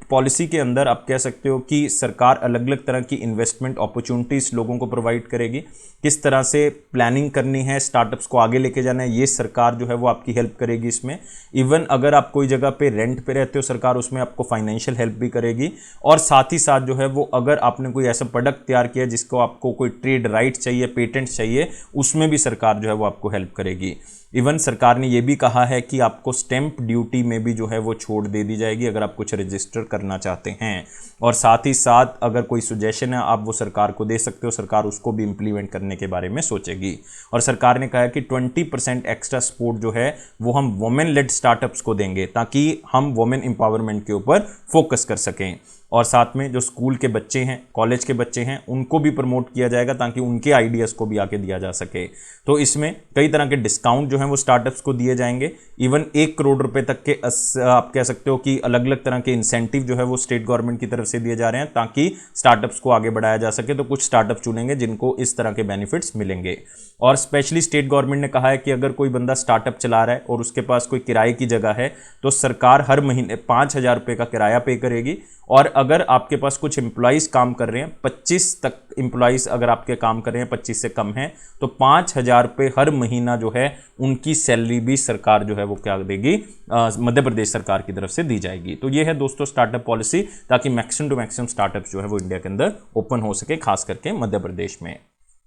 पॉलिसी के अंदर आप कह सकते हो कि सरकार अलग अलग तरह की इन्वेस्टमेंट अपॉर्चुनिटीज लोगों को प्रोवाइड करेगी। किस तरह से प्लानिंग करनी है, स्टार्टअप्स को आगे लेके जाना है, ये सरकार जो है वो आपकी हेल्प करेगी इसमें। इवन अगर आप कोई जगह पे रेंट पे रहते हो, सरकार उसमें आपको फाइनेंशियल हेल्प भी करेगी। और साथ ही साथ जो है वो अगर आपने कोई ऐसा प्रोडक्ट तैयार किया जिसको आपको कोई ट्रेड राइट चाहिए, पेटेंट चाहिए, उसमें भी सरकार जो है वो आपको हेल्प करेगी। इवन सरकार ने ये भी कहा है कि आपको स्टैंप ड्यूटी में भी जो है वो छूट दे दी जाएगी अगर आप कुछ रजिस्टर करना चाहते हैं। और साथ ही साथ अगर कोई सुजेशन है आप वो सरकार को दे सकते हो, सरकार उसको भी इम्प्लीमेंट करने के बारे में सोचेगी। और सरकार ने कहा है कि 20% एक्स्ट्रा सपोर्ट जो है वो हम वुमेन लेड स्टार्टअप्स को देंगे, ताकि हम वुमेन एम्पावरमेंट के ऊपर फोकस कर सकें। और साथ में जो स्कूल के बच्चे हैं, कॉलेज के बच्चे हैं, उनको भी प्रमोट किया जाएगा ताकि उनके आइडियाज़ को भी आके दिया जा सके। तो इसमें कई तरह के डिस्काउंट जो हैं वो स्टार्टअप्स को दिए जाएंगे। इवन 1 करोड़ रुपए तक के आप कह सकते हो कि अलग अलग तरह के इंसेंटिव जो है वो स्टेट गवर्नमेंट की तरफ से दिए जा रहे हैं ताकि स्टार्टअप्स को आगे बढ़ाया जा सके। तो कुछ स्टार्टअप चुनेंगे जिनको इस तरह के बेनिफिट्स मिलेंगे। और स्पेशली स्टेट गवर्नमेंट ने कहा है कि अगर कोई बंदा स्टार्टअप चला रहा है और उसके पास कोई किराए की जगह है तो सरकार हर महीने 5,000 रुपये का किराया पे करेगी। और अगर आपके पास कुछ एम्प्लॉइज़ काम कर रहे हैं, 25 तक एम्प्लॉइज़ अगर आपके काम कर रहे हैं, 25 से कम है, तो 5,000 रुपये हर महीना जो है उनकी सैलरी भी सरकार जो है वो क्या देगी, मध्य प्रदेश सरकार की तरफ से दी जाएगी। तो ये है दोस्तों स्टार्टअप पॉलिसी, ताकि मैक्सिमम टू मैक्सिमम स्टार्टअप जो है वो इंडिया के अंदर ओपन हो सके, खास करके मध्य प्रदेश में।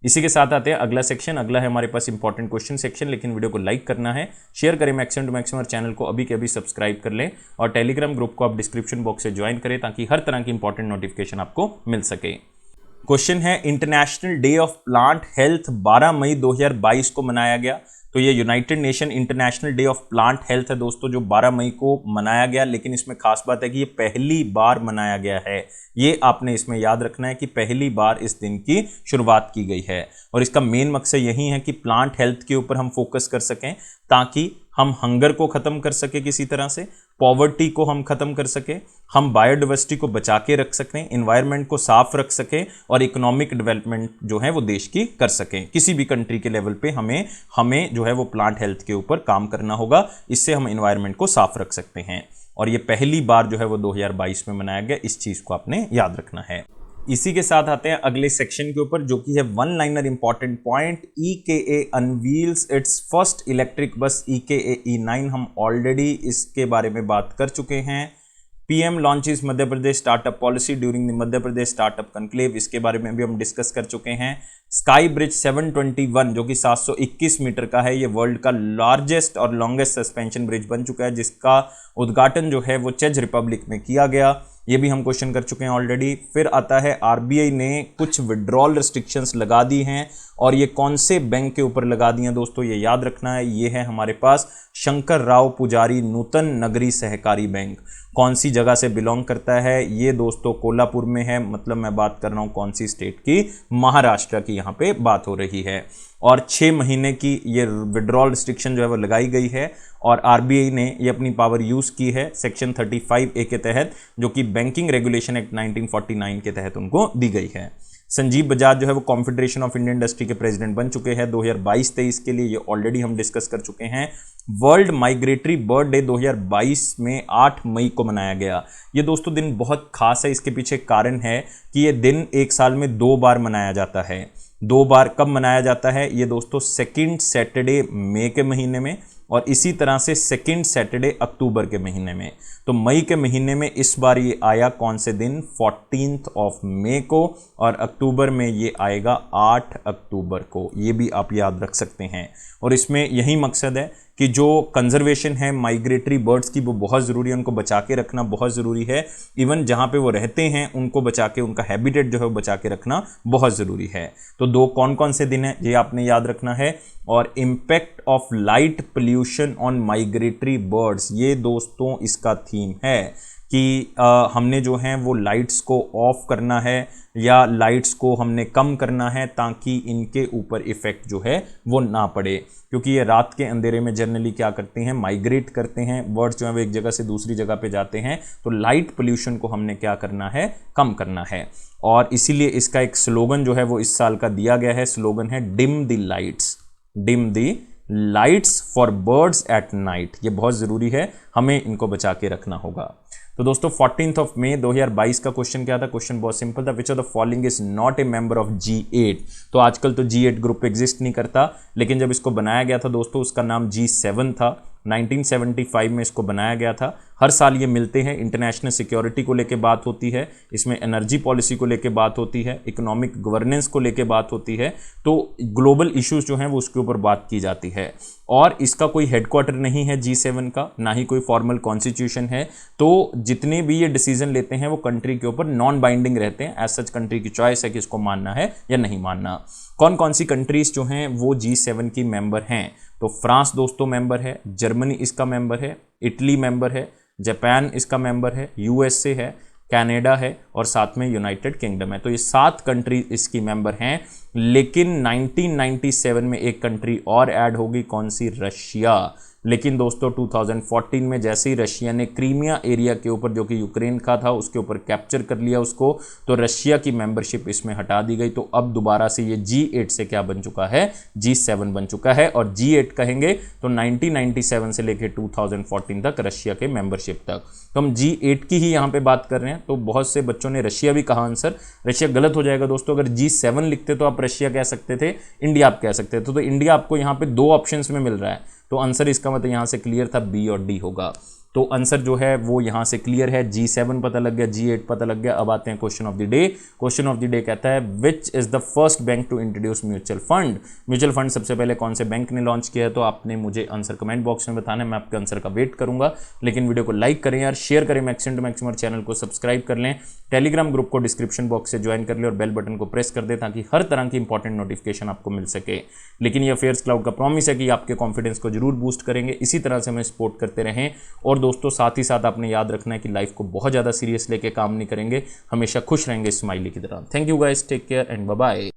इसी के साथ आते हैं अगला सेक्शन। अगला है हमारे पास इंपॉर्टेंट क्वेश्चन सेक्शन, लेकिन वीडियो को लाइक करना है, शेयर करें मैक्सिमम टू मैक्सिमम, और चैनल को अभी के अभी सब्सक्राइब कर लें। और टेलीग्राम ग्रुप को आप डिस्क्रिप्शन बॉक्स से ज्वाइन करें ताकि हर तरह की इंपॉर्टेंट नोटिफिकेशन आपको मिल सके। क्वेश्चन है, international day of plant health 12 मई 2022 को मनाया गया। तो ये United nation international day of plant health है दोस्तों, जो 12 मई को मनाया गया। लेकिन इसमें खास बात है कि ये पहली बार मनाया गया है। ये आपने इसमें याद रखना है कि पहली बार इस दिन की शुरुआत की गई है। और इसका मेन मकसद यही है कि प्लांट हेल्थ के ऊपर हम फोकस कर सकें, ताकि हम हंगर को ख़त्म कर सके, किसी तरह से पॉवर्टी को हम ख़त्म कर सकें, हम बायोडाइवर्सिटी को बचा के रख सकें, इन्वायरमेंट को साफ रख सकें, और इकोनॉमिक डेवलपमेंट जो है वो देश की कर सकें। किसी भी कंट्री के लेवल पे हमें जो है वो प्लांट हेल्थ के ऊपर काम करना होगा। इससे हम इन्वायरमेंट को साफ रख सकते हैं। और ये पहली बार जो है वो 2022 में मनाया गया। इस चीज़ को आपने याद रखना है। इसी के साथ आते हैं अगले सेक्शन के ऊपर, जो कि है one liner important point. EKA unveils it's first electric bus EKA E9। हम ऑलरेडी इसके बारे में बात कर चुके हैं। PM launches Madhya Pradesh startup policy during the Madhya Pradesh startup conclave, इसके बारे में भी हम डिस्कस कर चुके हैं। स्काई ब्रिज 721 जो कि 721 मीटर का है, ये वर्ल्ड का लार्जेस्ट और लॉन्गेस्ट सस्पेंशन ब्रिज बन चुका है, जिसका उद्घाटन जो है वो चेक रिपब्लिक में किया गया। ये भी हम क्वेश्चन कर चुके हैं ऑलरेडी। फिर आता है आरबीआई ने कुछ विड्रॉल रिस्ट्रिक्शंस लगा दी हैं, और ये कौन से बैंक के ऊपर लगा दी हैं दोस्तों, ये याद रखना है। ये है हमारे पास शंकर राव पुजारी नूतन नगरी सहकारी बैंक। कौन सी जगह से बिलोंग करता है ये दोस्तों, कोल्हापुर में है, मतलब मैं बात कर रहा हूँ कौन सी स्टेट की, महाराष्ट्र की यहाँ पे बात हो रही है। और 6 महीने की ये विड्रॉल रिस्ट्रिक्शन जो है वो लगाई गई है, और आरबीआई ने ये अपनी पावर यूज़ की है सेक्शन 35A के तहत, जो कि बैंकिंग रेगुलेशन एक्ट 1949 के तहत उनको दी गई है। संजीव बजाज जो है वो कॉन्फेडरेशन ऑफ इंडियन इंडस्ट्री के प्रेसिडेंट बन चुके हैं 2022-23 के लिए, ये ऑलरेडी हम डिस्कस कर चुके हैं। वर्ल्ड माइग्रेटरी बर्ड डे 2022 में 8 मई को मनाया गया। ये दोस्तों दिन बहुत खास है, इसके पीछे कारण है कि ये दिन एक साल में 2 बार मनाया जाता है। 2 बार कब मनाया जाता है ये दोस्तों, सेकेंड सैटरडे मई के महीने में, और इसी तरह से सेकेंड सैटरडे अक्टूबर के महीने में। तो मई के महीने में इस बार ये आया कौन से दिन, 14th ऑफ मई को, और अक्टूबर में ये आएगा 8 अक्टूबर को। ये भी आप याद रख सकते हैं। और इसमें यही मकसद है कि जो कंजर्वेशन है माइग्रेटरी बर्ड्स की वो बहुत ज़रूरी है, उनको बचा के रखना बहुत ज़रूरी है। इवन जहाँ पे वो रहते हैं उनको बचा के, उनका हैबिटेट जो है वो बचा के रखना बहुत ज़रूरी है। तो 2 कौन कौन से दिन हैं ये आपने याद रखना है। और impact of light pollution on migratory birds, ये दोस्तों इसका थीम है कि हमने जो है वो लाइट्स को ऑफ करना है या लाइट्स को हमने कम करना है, ताकि इनके ऊपर इफ़ेक्ट जो है वो ना पड़े, क्योंकि ये रात के अंधेरे में जनरली क्या करते हैं, माइग्रेट करते हैं बर्ड्स जो है वो एक जगह से दूसरी जगह पे जाते हैं। तो लाइट पोल्यूशन को हमने क्या करना है, कम करना है। और इसीलिए इसका एक स्लोगन जो है वो इस साल का दिया गया है, स्लोगन है dim the lights, dim the lights for birds at night. ये बहुत ज़रूरी है, हमें इनको बचा के रखना होगा। तो दोस्तों 14th ऑफ मई 2022 का क्वेश्चन क्या था, क्वेश्चन बहुत सिंपल था, which of the following is not a member of G8। तो आजकल तो G8 ग्रुप एग्जिस्ट नहीं करता, लेकिन जब इसको बनाया गया था दोस्तों उसका नाम G7 था। 1975 में इसको बनाया गया था। हर साल ये मिलते हैं, इंटरनेशनल सिक्योरिटी को लेके बात होती है, इसमें एनर्जी पॉलिसी को लेके बात होती है, इकोनॉमिक गवर्नेंस को लेके बात होती है, तो ग्लोबल इश्यूज जो हैं वो उसके ऊपर बात की जाती है। और इसका कोई हेडक्वार्टर नहीं है G7 का, ना ही कोई फॉर्मल कॉन्स्टिट्यूशन है। तो जितने भी ये डिसीजन लेते हैं वो कंट्री के ऊपर नॉन बाइंडिंग रहते हैं। एज सच कंट्री की चॉइस है कि इसको मानना है या नहीं मानना। कौन कौन सी कंट्रीज जो हैं वो G7 की मेंबर हैं, तो फ्रांस दोस्तों मेंबर है, जर्मनी इसका मेंबर है, इटली मेंबर है, जापान इसका मेंबर है, USA है, कनाडा है, और साथ में यूनाइटेड किंगडम है। तो ये 7 कंट्री इसकी मेंबर हैं। लेकिन 1997 में एक कंट्री और ऐड होगी, कौन सी, रशिया। लेकिन दोस्तों 2014 में जैसे ही रशिया ने क्रीमिया एरिया के ऊपर, जो कि यूक्रेन का था, उसके ऊपर कैप्चर कर लिया उसको, तो रशिया की मेंबरशिप इसमें हटा दी गई। तो अब दोबारा से ये G8 से क्या बन चुका है, G7 बन चुका है। और G8 कहेंगे तो 1997 से लेकर 2014 तक रशिया के मेंबरशिप तक। तो हम G8 की ही यहाँ पे बात कर रहे हैं। तो बहुत से बच्चों ने रशिया भी कहा आंसर, रशिया गलत हो जाएगा दोस्तों। अगर G7 लिखते तो आप रशिया कह सकते थे, इंडिया आप कह सकते थे। तो इंडिया आपको यहाँ पे 2 ऑप्शंस में मिल रहा है, तो आंसर इसका मतलब यहाँ से क्लियर था, बी और डी होगा। तो आंसर जो है वो यहाँ से क्लियर है, G7 पता लग गया, G8 पता लग गया। अब आते हैं question of the day. Question of the day कहता है which is the first bank to introduce mutual fund. Mutual fund सबसे पहले कौन से बैंक ने लॉन्च किया है, तो आपने मुझे आंसर कमेंट बॉक्स में बताना है, मैं आपके आंसर का वेट करूंगा। लेकिन वीडियो को लाइक करें यार, शेयर करें मैक्सिमम टू मैक्सिमम, और चैनल को सब्सक्राइब कर लें। टेलीग्राम ग्रुप को डिस्क्रिप्शन बॉक्स से ज्वाइन कर लें और बेल बटन को प्रेस कर दें, ताकि हर तरह की इंपॉर्टेंट नोटिफिकेशन आपको मिल सके। लेकिन ये अफेयर्स क्लाउड का प्रॉमिस है कि आपके कॉन्फिडेंस को जरूर बूस्ट करेंगे, इसी तरह से हमें सपोर्ट करते रहें। और दोस्तों साथ ही साथ आपने याद रखना है कि लाइफ को बहुत ज़्यादा सीरियस लेके काम नहीं करेंगे, हमेशा खुश रहेंगे स्माइली की तरह। Thank you guys, take care and bye bye.